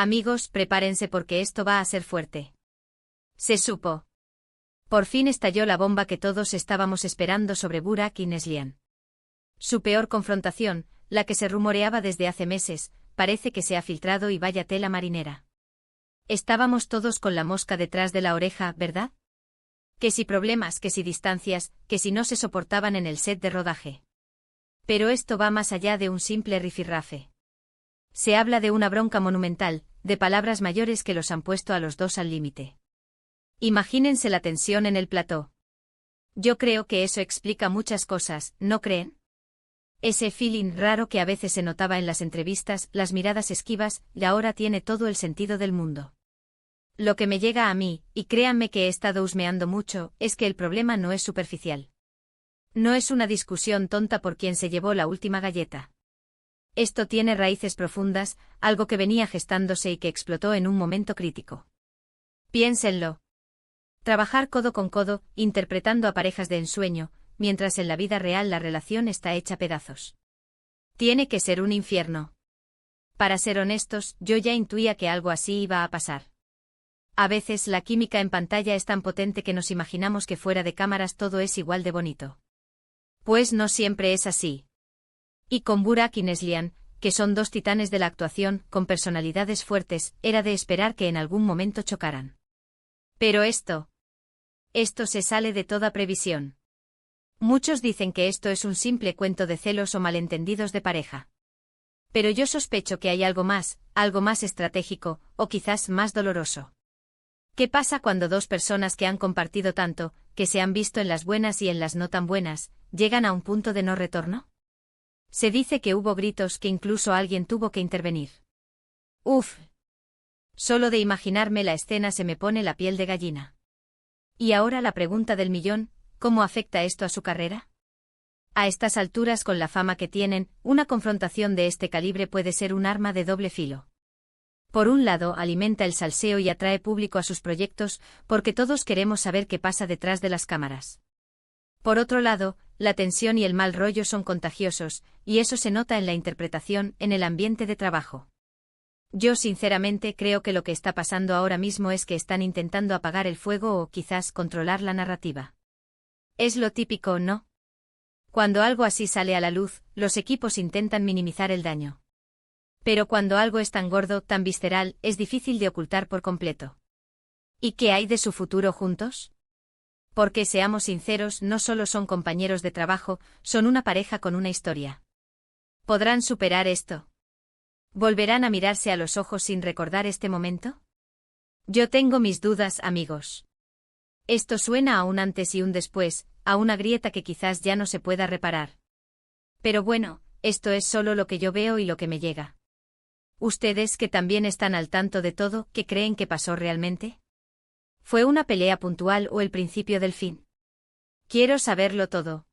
Amigos, prepárense porque esto va a ser fuerte. Se supo. Por fin estalló la bomba que todos estábamos esperando sobre Burak y Neslihan. Su peor confrontación, la que se rumoreaba desde hace meses, parece que se ha filtrado y vaya tela marinera. Estábamos todos con la mosca detrás de la oreja, ¿verdad? Que si problemas, que si distancias, que si no se soportaban en el set de rodaje. Pero esto va más allá de un simple rifirrafe. Se habla de una bronca monumental, de palabras mayores que los han puesto a los dos al límite. Imagínense la tensión en el plató. Yo creo que eso explica muchas cosas, ¿no creen? Ese feeling raro que a veces se notaba en las entrevistas, las miradas esquivas, y ahora tiene todo el sentido del mundo. Lo que me llega a mí, y créanme que he estado husmeando mucho, es que el problema no es superficial. No es una discusión tonta por quién se llevó la última galleta. Esto tiene raíces profundas, algo que venía gestándose y que explotó en un momento crítico. Piénsenlo. Trabajar codo con codo, interpretando a parejas de ensueño, mientras en la vida real la relación está hecha pedazos. Tiene que ser un infierno. Para ser honestos, yo ya intuía que algo así iba a pasar. A veces la química en pantalla es tan potente que nos imaginamos que fuera de cámaras todo es igual de bonito. Pues no siempre es así. Y con Burak y Neslihan, que son dos titanes de la actuación, con personalidades fuertes, era de esperar que en algún momento chocaran. Pero esto se sale de toda previsión. Muchos dicen que esto es un simple cuento de celos o malentendidos de pareja. Pero yo sospecho que hay algo más estratégico, o quizás más doloroso. ¿Qué pasa cuando dos personas que han compartido tanto, que se han visto en las buenas y en las no tan buenas, llegan a un punto de no retorno? Se dice que hubo gritos, que incluso alguien tuvo que intervenir. Uf. Solo de imaginarme la escena se me pone la piel de gallina. Y ahora la pregunta del millón, ¿cómo afecta esto a su carrera? A estas alturas, con la fama que tienen, una confrontación de este calibre puede ser un arma de doble filo. Por un lado, alimenta el salseo y atrae público a sus proyectos, porque todos queremos saber qué pasa detrás de las cámaras. Por otro lado, la tensión y el mal rollo son contagiosos, y eso se nota en la interpretación, en el ambiente de trabajo. Yo sinceramente creo que lo que está pasando ahora mismo es que están intentando apagar el fuego o quizás controlar la narrativa. Es lo típico, ¿no? Cuando algo así sale a la luz, los equipos intentan minimizar el daño. Pero cuando algo es tan gordo, tan visceral, es difícil de ocultar por completo. ¿Y qué hay de su futuro juntos? Porque seamos sinceros, no solo son compañeros de trabajo, son una pareja con una historia. ¿Podrán superar esto? ¿Volverán a mirarse a los ojos sin recordar este momento? Yo tengo mis dudas, amigos. Esto suena a un antes y un después, a una grieta que quizás ya no se pueda reparar. Pero bueno, esto es solo lo que yo veo y lo que me llega. ¿Ustedes, que también están al tanto de todo, qué creen que pasó realmente? ¿Fue una pelea puntual o el principio del fin? Quiero saberlo todo.